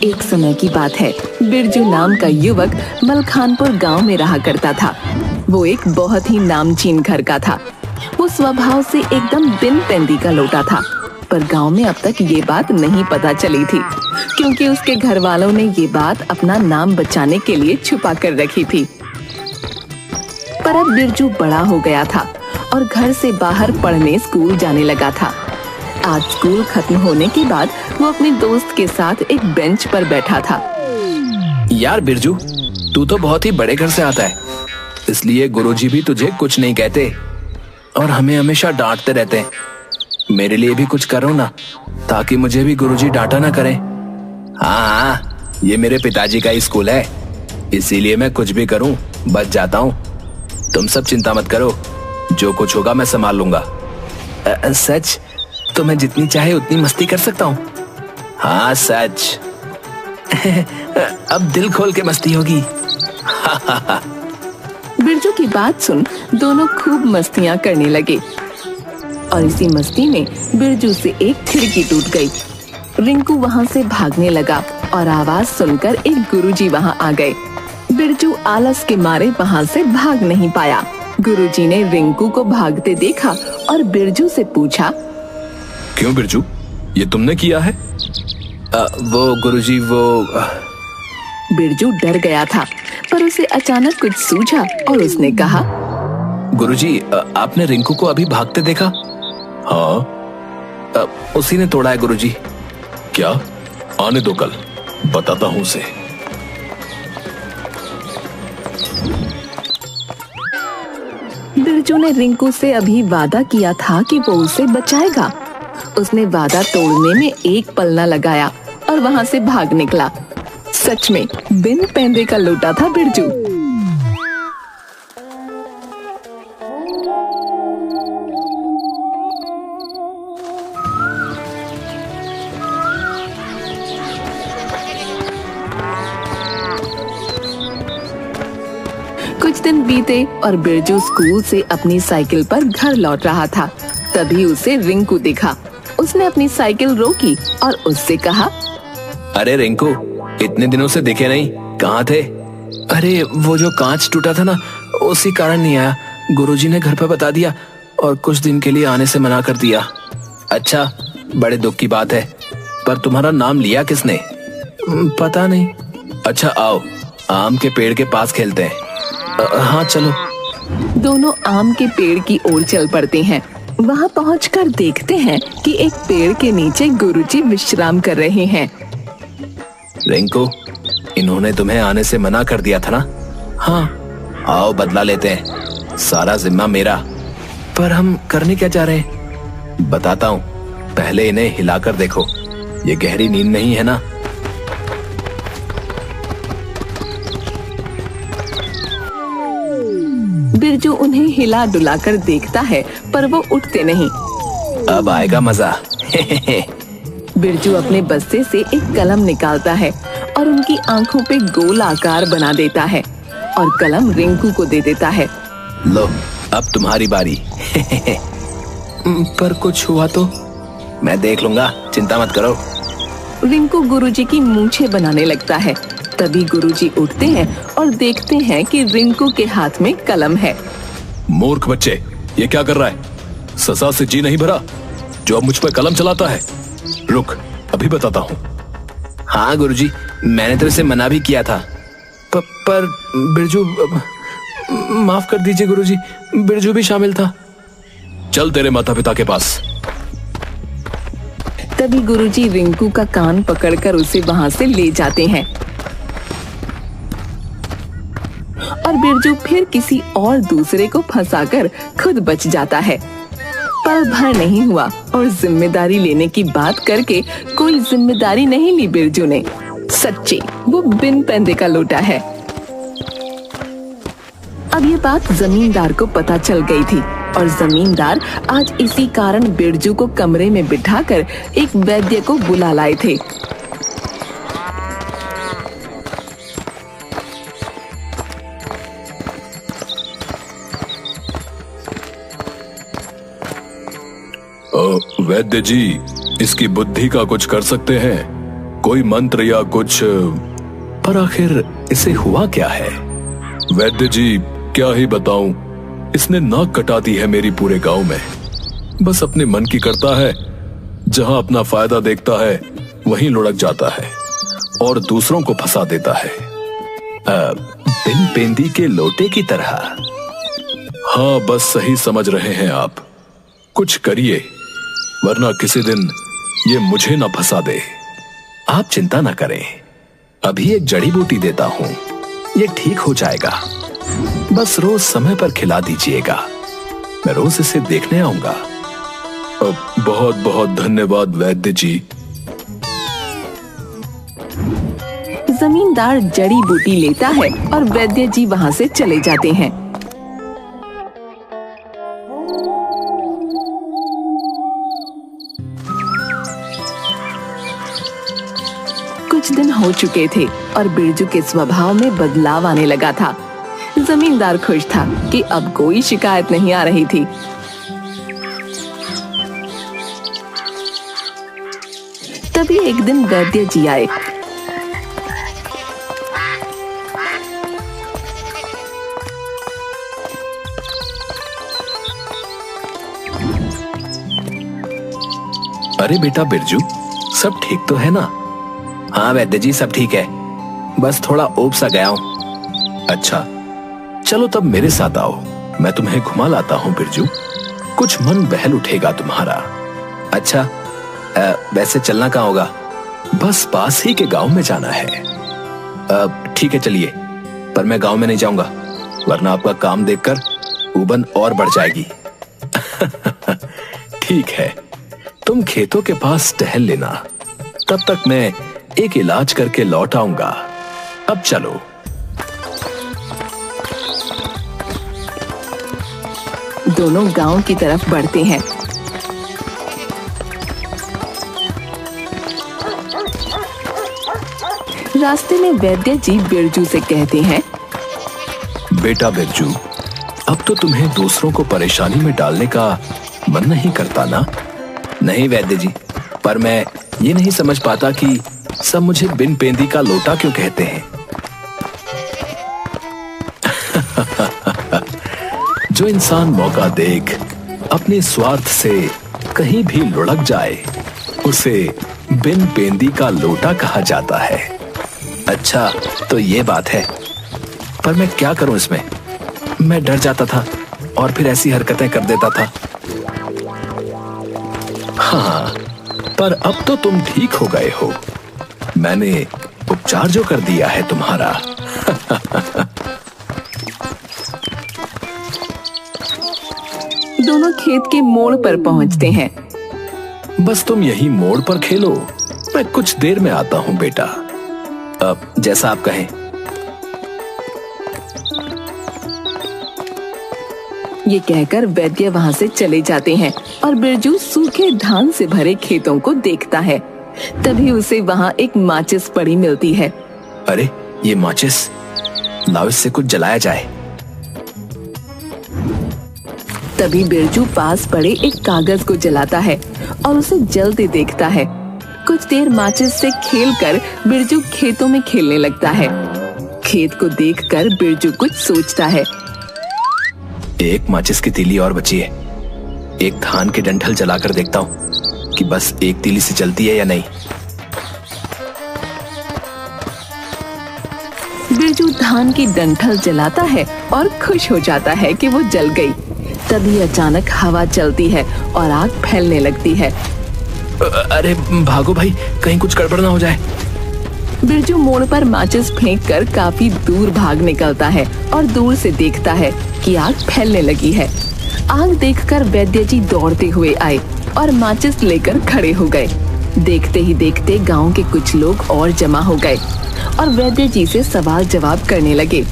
एक समय की बात है। बिरजू नाम का युवक मलखानपुर गांव में रहा करता था। वो एक बहुत ही नामचीन घर का था। वो स्वभाव से एकदम बिन पैंदी का लोटा था, पर गांव में अब तक ये बात नहीं पता चली थी, क्योंकि उसके घर वालों ने ये बात अपना नाम बचाने के लिए छुपा कर रखी थी। पर अब बिरजू बड़ा हो गया था और घर से बाहर पढ़ने स्कूल जाने लगा था। आज स्कूल खत्म होने के बाद वो अपने दोस्त के साथ एक बेंच पर बैठा था। यार बिरजू, तू तो बहुत ही बड़े घर से आता है, इसलिए गुरुजी भी तुझे कुछ नहीं कहते और हमें हमेशा डांटते रहते हैं। मेरे लिए भी कुछ करो ना, ताकि मुझे भी गुरुजी डांटा ना करें। हाँ, ये मेरे पिताजी का ही स्कूल है, इसीलिए मैं कुछ भी करूं बच जाता हूँ। तुम सब चिंता मत करो, जो कुछ होगा मैं संभाल लूंगा। सच? तो मैं जितनी चाहे उतनी मस्ती कर सकता हूँ? हाँ सच। अब दिल खोल के मस्ती होगी। बिरजू की बात सुन दोनों खूब मस्तियाँ करने लगे और इसी मस्ती में बिरजू से एक खिड़की टूट गई। रिंकू वहाँ से भागने लगा और आवाज सुनकर एक गुरुजी वहाँ आ गए। बिरजू आलस के मारे वहाँ से भाग नहीं पाया। गुरुजी ने रिंकू को भागते देखा और बिरजू से पूछा, क्यों बिरजू, ये तुमने किया है? वो गुरुजी बिरजू डर गया था, पर उसे अचानक कुछ सूझा और उसने कहा, गुरुजी, आपने रिंकू को अभी भागते देखा? हाँ, उसी ने तोड़ा है गुरुजी। क्या? आने दो, कल बताता हूँ उसे। बिरजू ने रिंकू से अभी वादा किया था कि वो उसे बचाएगा। उसने वादा तोड़ने में एक पल न लगाया और वहाँ से भाग निकला। सच में बिन पैंदे का लोटा था बिरजू। कुछ दिन बीते और बिरजू स्कूल से अपनी साइकिल पर घर लौट रहा था। तभी उसे रिंकू दिखा। उसने अपनी साइकिल रोकी और उससे कहा, अरे रिंकू, इतने दिनों से दिखे नहीं, कहाँ थे? अरे वो जो कांच टूटा था ना, उसी कारण नहीं आया। गुरुजी ने घर पर बता दिया और कुछ दिन के लिए आने से मना कर दिया। अच्छा, बड़े दुख की बात है, पर तुम्हारा नाम लिया किसने? पता नहीं। अच्छा आओ, आम के पेड़ के पास खेलते हैं। हाँ चलो। दोनों आम के पेड़ की ओर चल पड़ते हैं। वहाँ पहुंचकर देखते हैं कि एक पेड़ के नीचे गुरुजी विश्राम कर रहे हैं। रिंकू, इन्होंने तुम्हें आने से मना कर दिया था ना? हाँ, आओ बदला लेते हैं, सारा जिम्मा मेरा। पर हम करने क्या चाह रहे हैं? बताता हूँ, पहले इन्हें हिलाकर देखो, ये गहरी नींद नहीं है ना? बिरजू उन्हें हिला डुलाकर देखता है, पर वो उठते नहीं। अब आएगा मजा। बिरजू अपने बस्ते से एक कलम निकालता है और उनकी आंखों पे गोल आकार बना देता है और कलम रिंकू को दे देता है। लो, अब तुम्हारी बारी। पर कुछ हुआ तो? मैं देख लूंगा, चिंता मत करो। रिंकू गुरुजी की मूंछें बनाने लगता है। तभी गुरुजी उठते हैं और देखते हैं कि रिंकू के हाथ में कलम है। मूर्ख बच्चे, ये क्या कर रहा है? सजा से जी नहीं भरा जो अब मुझ पर कलम चलाता है? रुक, अभी बताता हूँ। हाँ गुरुजी, मैंने तो इसे मना भी किया था। पर बिरजू, माफ कर दीजिए गुरुजी, बिरजू भी शामिल था। चल तेरे माता पिता के पास। तभी गुरुजी रिंकू का कान पकड़कर उसे वहाँ से ले जाते हैं और बिरजू फिर किसी और दूसरे को फंसाकर खुद बच जाता है। पल भर नहीं हुआ और जिम्मेदारी लेने की बात करके कोई जिम्मेदारी नहीं ली बिरजू ने। सच्ची वो बिन पैंदे का लोटा है। अब ये बात जमींदार को पता चल गई थी और जमींदार आज इसी कारण बिरजू को कमरे में बिठाकर एक वैद्य को बुला लाए थे। वैद्य जी, इसकी बुद्धि का कुछ कर सकते हैं? कोई मंत्र या कुछ, पर आखिर इसे हुआ क्या है? वैद्य जी क्या ही बताऊं, इसने नाक कटा दी है मेरी पूरे गांव में। बस अपने मन की करता है, जहां अपना फायदा देखता है वहीं लुढ़क जाता है और दूसरों को फंसा देता है। बिन पेंदी के लोटे की तरह। हाँ, बस सही समझ रहे हैं आप। कुछ करिए, वरना किसी दिन ये मुझे ना फंसा दे। आप चिंता ना करें, अभी एक जड़ी बूटी देता हूं, ये ठीक हो जाएगा। बस रोज समय पर खिला दीजिएगा, मैं रोज इसे देखने आऊंगा। बहुत बहुत धन्यवाद वैद्य जी। जमींदार जड़ी बूटी लेता है और वैद्य जी वहां से चले जाते हैं। कुछ दिन हो चुके थे और बिरजू के स्वभाव में बदलाव आने लगा था। जमींदार खुश था कि अब कोई शिकायत नहीं आ रही थी। तभी एक दिन वैद्य जी आए। अरे बेटा बिरजू, सब ठीक तो है ना? हाँ वैद्य जी, सब ठीक है, बस थोड़ा ऊब सा गया हूं। अच्छा, चलो तब मेरे साथ आओ, मैं तुम्हें घुमा लाता हूं बिरजू, कुछ मन बहल उठेगा तुम्हारा। अच्छा, वैसे चलना कहाँ होगा? बस पास ही के गांव में जाना है। ठीक है चलिए, पर मैं गांव में नहीं जाऊंगा, वरना आपका काम देखकर ऊबन और बढ़ जाएगी। ठीक है, तुम खेतों के पास टहल लेना, तब तक मैं एक इलाज करके लौट आऊंगा। अब चलो। दोनों गांव की तरफ बढ़ते हैं। रास्ते में वैद्य जी बिरजू से कहते हैं, बेटा बिरजू, अब तो तुम्हें दूसरों को परेशानी में डालने का मन नहीं करता ना? नहीं वैद्य जी, पर मैं ये नहीं समझ पाता कि सब मुझे बिन पेंदी का लोटा क्यों कहते हैं। जो इंसान मौका देख अपने स्वार्थ से कहीं भी लुढ़क जाए, उसे बिन पेंदी का लोटा कहा जाता है। अच्छा, तो ये बात है, पर मैं क्या करूं इसमें? मैं डर जाता था और फिर ऐसी हरकतें कर देता था। हाँ, पर अब तो तुम ठीक हो गए हो, मैंने उपचार जो कर दिया है तुम्हारा। दोनों खेत के मोड़ पर पहुंचते हैं। बस तुम यही मोड़ पर खेलो, मैं कुछ देर में आता हूं बेटा। अब जैसा आप कहें। ये कहकर वैद्य वहां से चले जाते हैं और बिरजू सूखे धान से भरे खेतों को देखता है। तभी उसे वहां एक माचिस पड़ी मिलती है। अरे ये माचिस, लाओ इससे कुछ जलाया जाए। तभी बिरजू पास पड़े एक कागज को जलाता है और उसे जलते देखता है। कुछ देर माचिस से खेलकर बिरजू खेतों में खेलने लगता है। खेत को देखकर बिरजू कुछ सोचता है। एक माचिस की तीली और बची है, एक धान के डंठल जलाकर देखता हूँ कि बस एक तीली से जलती है या नहीं। बिरजू धान की डंठल जलाता है और खुश हो जाता है कि वो जल गई। तभी अचानक हवा चलती है और आग फैलने लगती है। अरे भागो भाई, कहीं कुछ गड़बड़ ना हो जाए। बिरजू मोड़ पर माचिस फेंककर काफी दूर भाग निकलता है और दूर से देखता है कि आग फैलने लगी है। आग देखकर वैद्य जी दौड़ते हुए आए और माचिस लेकर खड़े हो गए। देखते ही देखते गांव के कुछ लोग और जमा हो गए और वैद्य जी से सवाल जवाब करने लगे।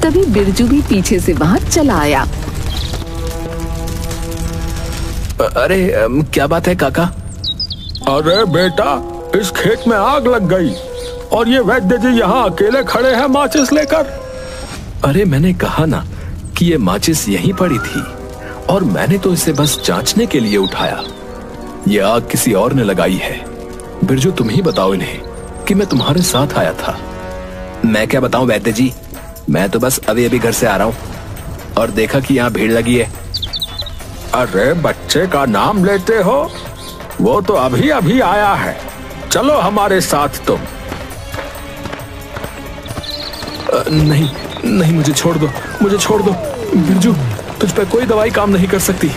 तभी बिरजू भी पीछे से वहां चला आया। अरे क्या बात है काका? अरे बेटा, इस खेत में आग लग गई और ये वैद्य जी यहाँ अकेले खड़े हैं माचिस लेकर। अरे मैंने कहा ना कि ये माचिस यहीं पड़ी थी और मैंने तो इसे बस जांचने के लिए उठाया। ये आग किसी और ने लगाई है। बिरजू तुम ही बताओ इन्हें, कि मैं तुम्हारे साथ आया था। मैं क्या बताऊं वैद्य जी, मैं तो बस अभी अभी घर से आ रहा हूं और देखा कि यहाँ भीड़ लगी है। अरे बच्चे का नाम लेते हो, वो तो अभी अभी आया है, चलो हमारे साथ तुम। नहीं नहीं, मुझे छोड़ दो, मुझे छोड़ दो। बिरजू, तुझ पे कोई दवाई काम नहीं कर सकती।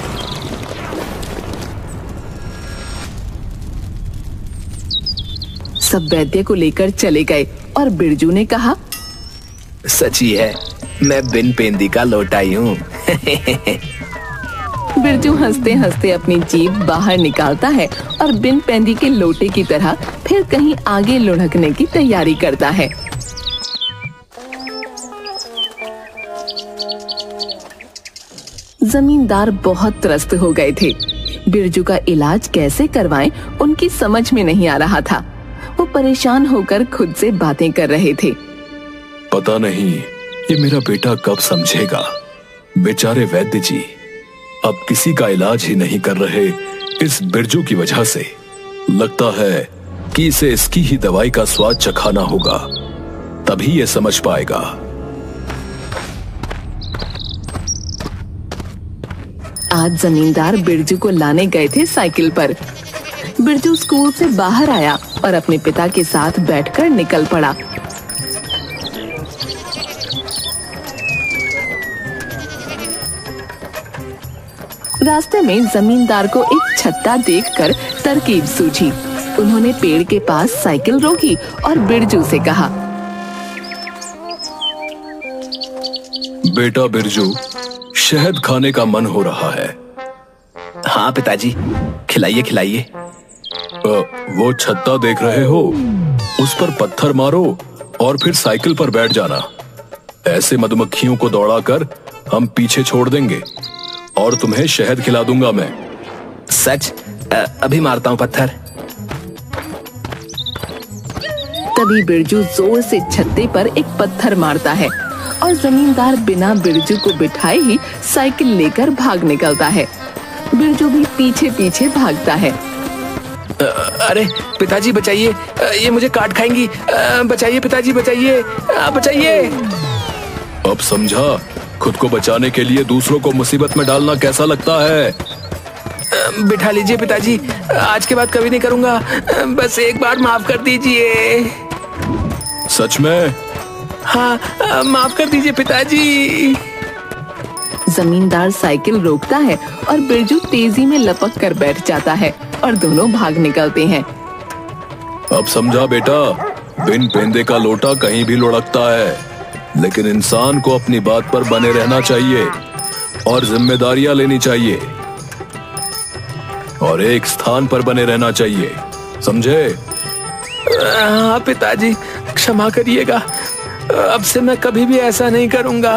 सब वैद्य को लेकर चले गए और बिरजू ने कहा, सची है, मैं बिन पेंदी का लौटाई हूँ। बिरजू हंसते हंसते अपनी जीभ बाहर निकालता है और बिन पेंदी के लोटे की तरह फिर कहीं आगे लुढ़कने की तैयारी करता है। जमींदार बहुत त्रस्त हो गए थे। बिरजू का इलाज कैसे करवाएं उनकी समझ में नहीं आ रहा था। वो परेशान होकर खुद से बातें कर रहे थे। पता नहीं ये मेरा बेटा कब समझेगा। बेचारे वैद्य जी अब किसी का इलाज ही नहीं कर रहे इस बिरजू की वजह से। लगता है कि इसे इसकी ही दवाई का स्वाद चखाना होगा, तभी ये समझ पाएगा। आज जमींदार बिरजू को लाने गए थे साइकिल पर। बिरजू स्कूल से बाहर आया और अपने पिता के साथ बैठकर निकल पड़ा। रास्ते में जमींदार को एक छत्ता देखकर तरकीब सूझी। उन्होंने पेड़ के पास साइकिल रोकी और बिरजू से कहा, बेटा बिरजू, शहद खाने का मन हो रहा है। हाँ पिताजी, खिलाइए खिलाइए। वो छत्ता देख रहे हो, उस पर पत्थर मारो और फिर साइकिल पर बैठ जाना। ऐसे मधुमक्खियों को दौड़ाकर हम पीछे छोड़ देंगे और तुम्हें शहद खिला दूंगा मैं। सच? अभी मारता हूँ पत्थर। तभी बिरजू जोर से छत्ते पर एक पत्थर मारता है और जमींदार बिना बिरजू को बिठाए ही साइकिल लेकर भाग निकलता है। बिरजू भी पीछे पीछे भागता है। अरे पिताजी बचाइए, ये मुझे काट खाएंगी। बचाइए पिताजी, बचाइए, बचाइए। अब समझा खुद को बचाने के लिए दूसरों को मुसीबत में डालना कैसा लगता है। बिठा लीजिए पिताजी, आज के बाद कभी नहीं करूंगा। बस एक बार माफ कर दीजिए। सच में? हाँ, माफ कर दीजिए पिताजी। जमींदार साइकिल रोकता है और बिरजू तेजी में लपक कर बैठ जाता है और दोनों भाग निकलते हैं। अब समझा बेटा, बिन पेंदे का लोटा कहीं भी लुढ़कता है, लेकिन इंसान को अपनी बात पर बने रहना चाहिए और जिम्मेदारियां लेनी चाहिए और एक स्थान पर बने रहना चाहिए, समझे? हाँ पिताजी, क्षमा करिएगा, अब से मैं कभी भी ऐसा नहीं करूंगा।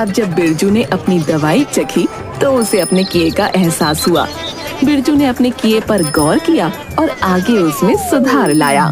अब जब बिरजू ने अपनी दवाई चखी तो उसे अपने किए का एहसास हुआ। बिरजू ने अपने किए पर गौर किया और आगे उसमें सुधार लाया।